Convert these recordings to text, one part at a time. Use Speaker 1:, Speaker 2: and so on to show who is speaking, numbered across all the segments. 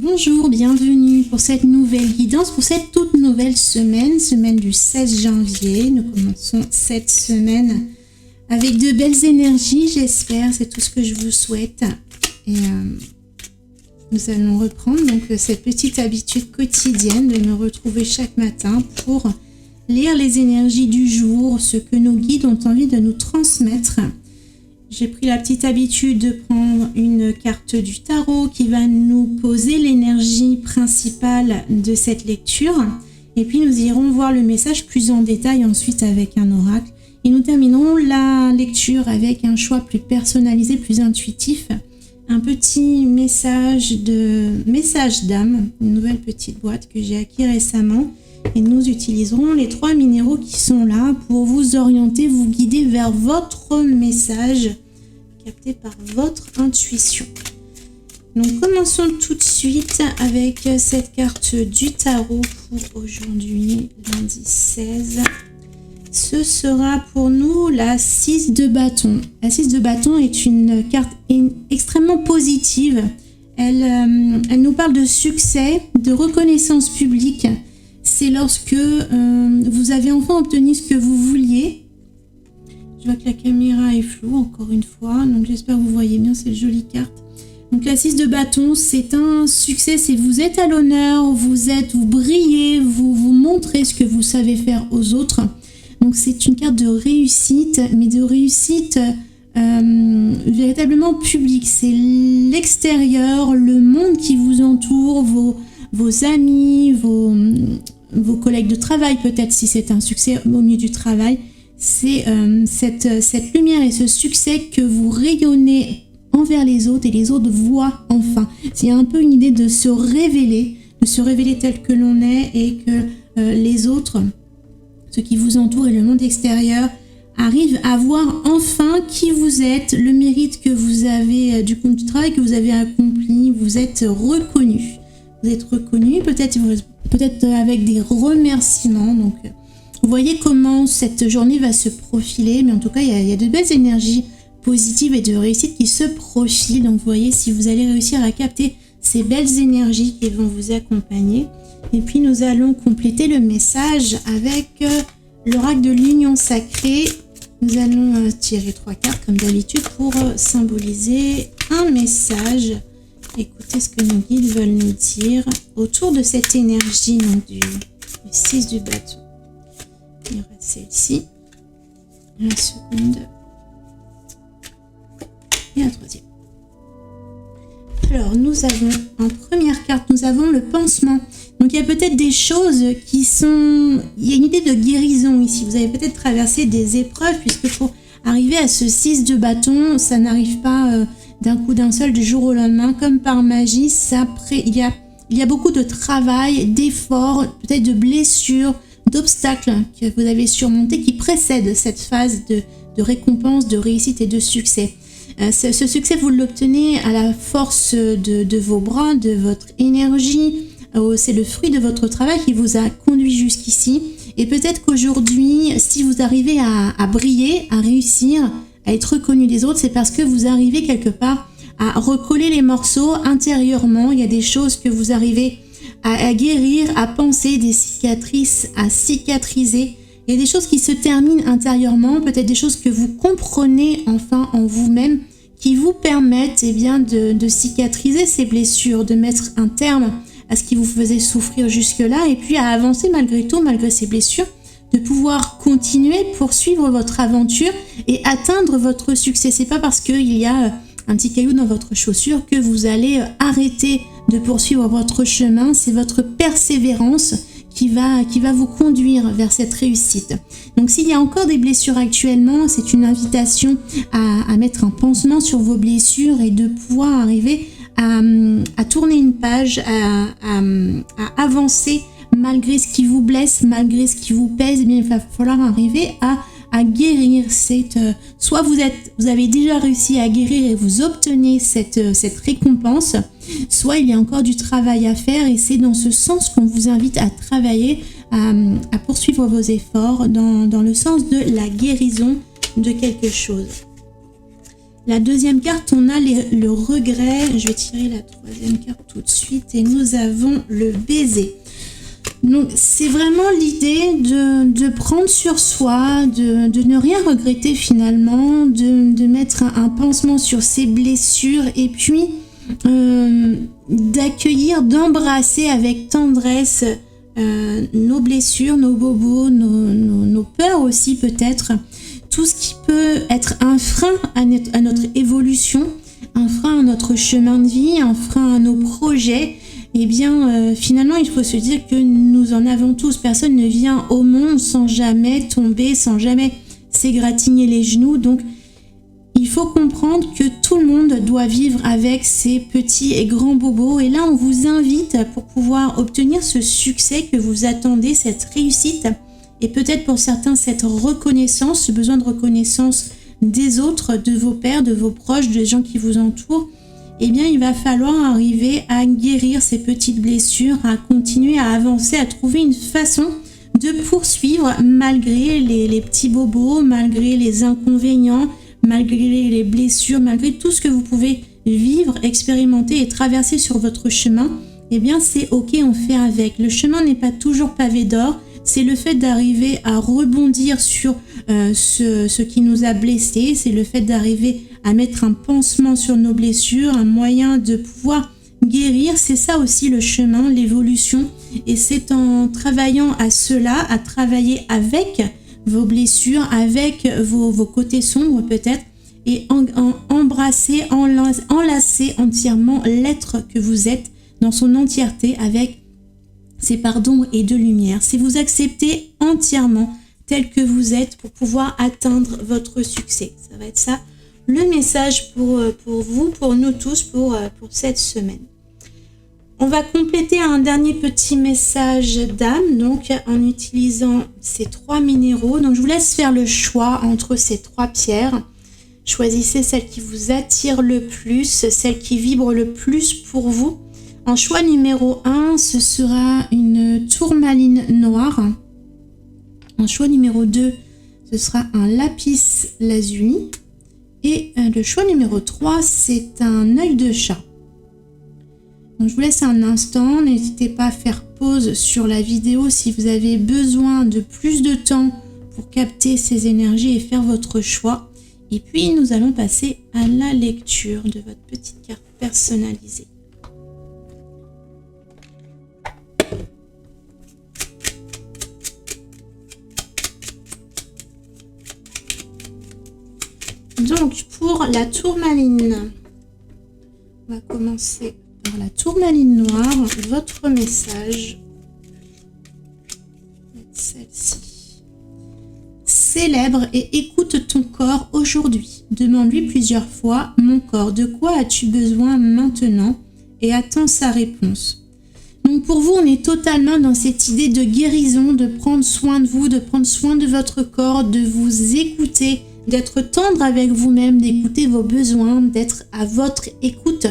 Speaker 1: Bonjour, bienvenue pour cette nouvelle guidance, pour cette toute nouvelle semaine du 16 janvier. Nous commençons cette semaine avec de belles énergies, j'espère, c'est tout ce que je vous souhaite. Et nous allons reprendre donc cette petite habitude quotidienne de me retrouver chaque matin pour lire les énergies du jour, ce que nos guides ont envie de nous transmettre. J'ai pris la petite habitude de prendre une carte du tarot qui va nous poser l'énergie principale de cette lecture. Et puis nous irons voir le message plus en détail ensuite avec un oracle. Et nous terminerons la lecture avec un choix plus personnalisé, plus intuitif. Un petit message d'âme, une nouvelle petite boîte que j'ai acquis récemment. Et nous utiliserons les 3 minéraux qui sont là pour vous orienter, vous guider vers votre message capté par votre intuition. Donc commençons tout de suite avec cette carte du tarot pour aujourd'hui, lundi 16. Ce sera pour nous la 6 de bâton. La 6 de bâton est une carte extrêmement positive. Elle nous parle de succès, de reconnaissance publique. C'est lorsque vous avez enfin obtenu ce que vous vouliez. Je vois que la caméra est floue encore une fois, donc j'espère que vous voyez bien cette jolie carte. Donc la 6 de bâton, c'est un succès, c'est vous êtes à l'honneur, vous brillez, vous montrez ce que vous savez faire aux autres. Donc c'est une carte de réussite, mais de réussite véritablement publique. C'est l'extérieur, le monde qui vous entoure, vos amis, vos collègues de travail, peut-être si c'est un succès au milieu du travail. C'est cette lumière et ce succès que vous rayonnez envers les autres et les autres voient enfin. C'est un peu une idée de se révéler tel que l'on est et que les autres, ceux qui vous entourent et le monde extérieur arrivent à voir enfin qui vous êtes, le mérite que vous avez du travail que vous avez accompli. Vous êtes reconnu. Vous êtes reconnu, peut-être avec des remerciements. Donc, vous voyez comment cette journée va se profiler. Mais en tout cas, il y a de belles énergies positives et de réussite qui se profilent. Donc, vous voyez si vous allez réussir à capter ces belles énergies qui vont vous accompagner. Et puis, nous allons compléter le message avec l'oracle de l'union sacrée. Nous allons tirer 3 cartes comme d'habitude pour symboliser un message. Écoutez ce que nos guides veulent nous dire autour de cette énergie donc du 6 du bâton. Il y aura celle-ci, la seconde et la troisième. Alors, nous avons en première carte, nous avons le pansement. Donc, il y a peut-être des choses qui sont... Il y a une idée de guérison ici. Vous avez peut-être traversé des épreuves puisque pour arriver à ce 6 de bâton, ça n'arrive pas... d'un coup d'un seul, du jour au lendemain, comme par magie. Il y a beaucoup de travail, d'efforts, peut-être de blessures, d'obstacles que vous avez surmontés qui précèdent cette phase de récompense, de réussite et de succès. Ce succès, vous l'obtenez à la force de vos bras, de votre énergie. C'est le fruit de votre travail qui vous a conduit jusqu'ici. Et peut-être qu'aujourd'hui, si vous arrivez à briller, à réussir, à être reconnu des autres, c'est parce que vous arrivez quelque part à recoller les morceaux intérieurement. Il y a des choses que vous arrivez à guérir, à penser, des cicatrices à cicatriser. Il y a des choses qui se terminent intérieurement, peut-être des choses que vous comprenez enfin en vous-même, qui vous permettent de cicatriser ces blessures, de mettre un terme à ce qui vous faisait souffrir jusque-là, et puis à avancer malgré tout, malgré ces blessures, de pouvoir continuer, poursuivre votre aventure et atteindre votre succès. C'est pas parce qu'il y a un petit caillou dans votre chaussure que vous allez arrêter de poursuivre votre chemin. C'est votre persévérance qui va vous conduire vers cette réussite. Donc s'il y a encore des blessures actuellement, c'est une invitation à mettre un pansement sur vos blessures et de pouvoir arriver à tourner une page, à avancer malgré ce qui vous blesse, malgré ce qui vous pèse. Il va falloir arriver à guérir. Soit vous avez déjà réussi à guérir et vous obtenez cette récompense, soit il y a encore du travail à faire et c'est dans ce sens qu'on vous invite à travailler, à poursuivre vos efforts dans le sens de la guérison de quelque chose. La deuxième carte, on a le regret. Je vais tirer la troisième carte tout de suite et nous avons le baiser. Donc c'est vraiment l'idée de prendre sur soi, de ne rien regretter finalement, de mettre un pansement sur ses blessures et puis d'accueillir, d'embrasser avec tendresse nos blessures, nos bobos, nos peurs aussi peut-être, tout ce qui peut être un frein à notre évolution, un frein à notre chemin de vie, un frein à nos projets. Eh bien, finalement, il faut se dire que nous en avons tous. Personne ne vient au monde sans jamais tomber, sans jamais s'égratigner les genoux. Donc, il faut comprendre que tout le monde doit vivre avec ses petits et grands bobos. Et là, on vous invite pour pouvoir obtenir ce succès que vous attendez, cette réussite. Et peut-être pour certains, cette reconnaissance, ce besoin de reconnaissance des autres, de vos pairs, de vos proches, des gens qui vous entourent. Eh bien, il va falloir arriver à guérir ces petites blessures, à continuer à avancer, à trouver une façon de poursuivre malgré les petits bobos, malgré les inconvénients, malgré les blessures, malgré tout ce que vous pouvez vivre, expérimenter et traverser sur votre chemin. Eh bien, c'est ok, on fait avec. Le chemin n'est pas toujours pavé d'or. C'est le fait d'arriver à rebondir sur ce qui nous a blessés. C'est le fait d'arriver à mettre un pansement sur nos blessures, un moyen de pouvoir guérir. C'est ça aussi le chemin, l'évolution. Et c'est en travaillant à cela, à travailler avec vos blessures, avec vos côtés sombres peut-être, et embrasser, enlacer entièrement l'être que vous êtes dans son entièreté avec ses parts d'ombre et de lumière. C'est vous accepter entièrement tel que vous êtes pour pouvoir atteindre votre succès. Ça va être ça le message pour vous, pour nous tous, pour cette semaine. On va compléter un dernier petit message d'âme, donc en utilisant ces 3 minéraux. Donc je vous laisse faire le choix entre ces 3 pierres. Choisissez celle qui vous attire le plus, celle qui vibre le plus pour vous. En choix numéro 1, ce sera une tourmaline noire. En choix numéro 2, ce sera un lapis lazuli. Et le choix numéro 3, c'est un œil de chat. Donc, je vous laisse un instant. N'hésitez pas à faire pause sur la vidéo si vous avez besoin de plus de temps pour capter ces énergies et faire votre choix. Et puis, nous allons passer à la lecture de votre petite carte personnalisée. Donc, pour la tourmaline, on va commencer par la tourmaline noire. Votre message, celle-ci. Célèbre et écoute ton corps aujourd'hui. Demande-lui plusieurs fois, mon corps, de quoi as-tu besoin maintenant? Et attends sa réponse. Donc pour vous, on est totalement dans cette idée de guérison, de prendre soin de vous, de prendre soin de votre corps, de vous écouter, d'être tendre avec vous-même, d'écouter vos besoins, d'être à votre écoute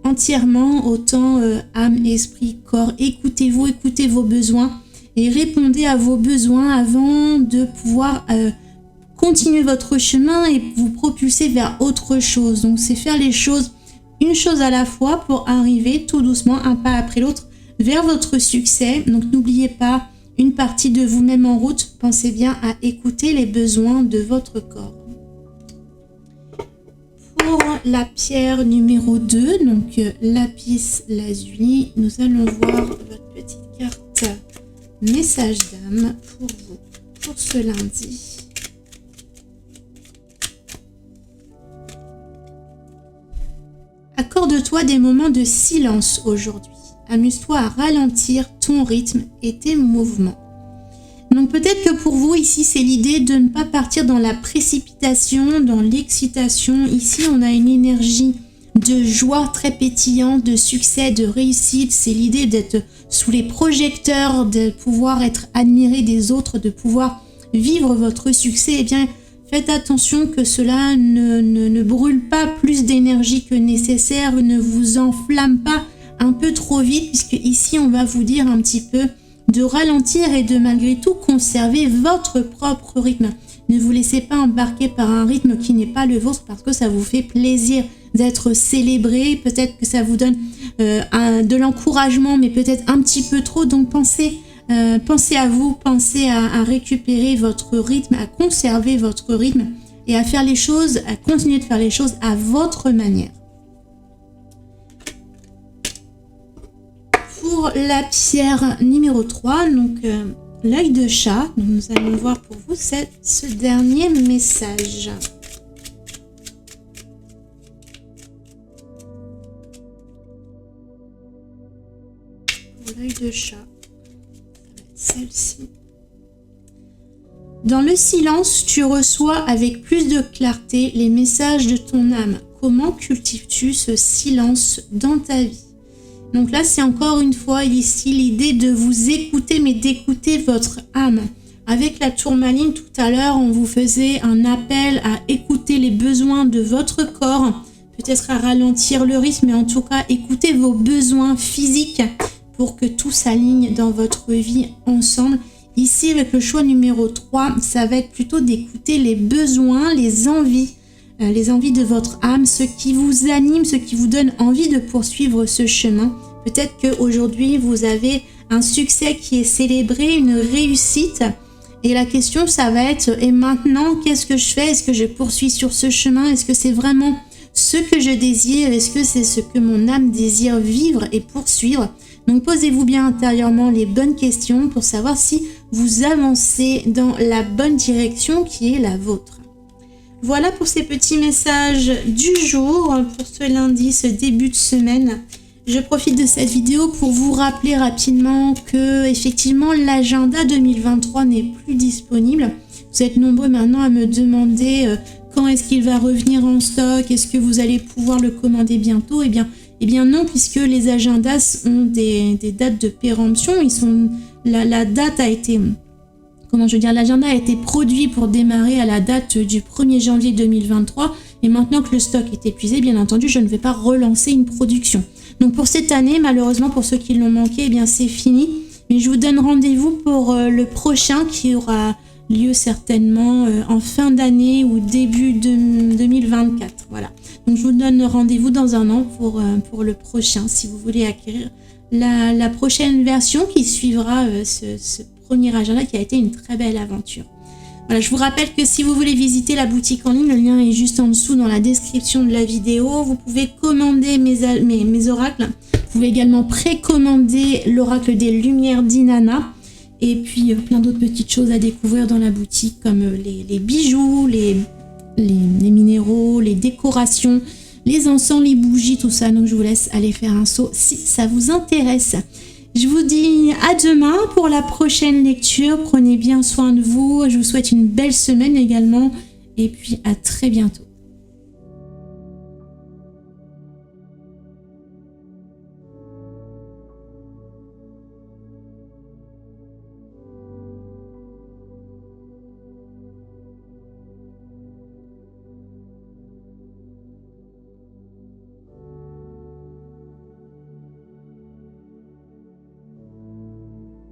Speaker 1: entièrement, autant âme, esprit, corps. Écoutez-vous, écoutez vos besoins et répondez à vos besoins avant de pouvoir continuer votre chemin et vous propulser vers autre chose. Donc c'est faire les choses une chose à la fois pour arriver tout doucement, un pas après l'autre, vers votre succès. Donc n'oubliez pas une partie de vous-même en route. Pensez bien à écouter les besoins de votre corps. Pour la pierre numéro 2, donc lapis lazuli, nous allons voir votre petite carte message d'âme pour vous, pour ce lundi. Accorde-toi des moments de silence aujourd'hui. Amuse-toi à ralentir ton rythme et tes mouvements. Donc peut-être que pour vous ici c'est l'idée de ne pas partir dans la précipitation, dans l'excitation. Ici on a une énergie de joie très pétillante, de succès, de réussite. C'est l'idée d'être sous les projecteurs, de pouvoir être admiré des autres, de pouvoir vivre votre succès. Eh bien faites attention que cela ne brûle pas plus d'énergie que nécessaire, ne vous enflamme pas un peu trop vite, puisque ici on va vous dire un petit peu de ralentir et de malgré tout conserver votre propre rythme. Ne vous laissez pas embarquer par un rythme qui n'est pas le vôtre parce que ça vous fait plaisir d'être célébré. Peut-être que ça vous donne de l'encouragement, mais peut-être un petit peu trop. Donc pensez à vous, pensez à récupérer votre rythme, à conserver votre rythme et à faire les choses, à continuer de faire les choses à votre manière. Pour la pierre numéro 3, donc l'œil de chat, donc nous allons voir pour vous ce dernier message. Pour l'œil de chat, ça va être celle-ci. Dans le silence, tu reçois avec plus de clarté les messages de ton âme. Comment cultives-tu ce silence dans ta vie? Donc là, c'est encore une fois ici l'idée de vous écouter, mais d'écouter votre âme. Avec la tourmaline, tout à l'heure, on vous faisait un appel à écouter les besoins de votre corps, peut-être à ralentir le rythme, mais en tout cas, écoutez vos besoins physiques pour que tout s'aligne dans votre vie ensemble. Ici, avec le choix numéro 3, ça va être plutôt d'écouter les besoins, les envies de votre âme, ce qui vous anime, ce qui vous donne envie de poursuivre ce chemin. Peut-être qu'aujourd'hui, vous avez un succès qui est célébré, une réussite. Et la question, ça va être, et maintenant, qu'est-ce que je fais? Est-ce que je poursuis sur ce chemin? Est-ce que c'est vraiment ce que je désire? Est-ce que c'est ce que mon âme désire vivre et poursuivre? Donc, posez-vous bien intérieurement les bonnes questions pour savoir si vous avancez dans la bonne direction qui est la vôtre. Voilà pour ces petits messages du jour, pour ce lundi, ce début de semaine. Je profite de cette vidéo pour vous rappeler rapidement que effectivement l'agenda 2023 n'est plus disponible. Vous êtes nombreux maintenant à me demander quand est-ce qu'il va revenir en stock, est-ce que vous allez pouvoir le commander bientôt? Eh bien non, puisque les agendas ont des dates de péremption. La date a été... l'agenda a été produit pour démarrer à la date du 1er janvier 2023 et maintenant que le stock est épuisé, bien entendu, je ne vais pas relancer une production. Donc pour cette année, malheureusement, pour ceux qui l'ont manqué, eh bien c'est fini. Mais je vous donne rendez-vous pour le prochain qui aura lieu certainement en fin d'année ou début de 2024. Voilà. Donc je vous donne rendez-vous dans un an pour le prochain si vous voulez acquérir la prochaine version qui suivra ce premier agenda qui a été une très belle aventure. Voilà, je vous rappelle que si vous voulez visiter la boutique en ligne, le lien est juste en dessous dans la description de la vidéo. Vous pouvez commander mes oracles. Vous pouvez également précommander l'oracle des lumières d'Inanna. Et puis plein d'autres petites choses à découvrir dans la boutique comme les bijoux, les minéraux, les décorations, les encens, les bougies, tout ça. Donc je vous laisse aller faire un saut si ça vous intéresse. Je vous dis à demain pour la prochaine lecture. Prenez bien soin de vous. Je vous souhaite une belle semaine également. Et puis à très bientôt.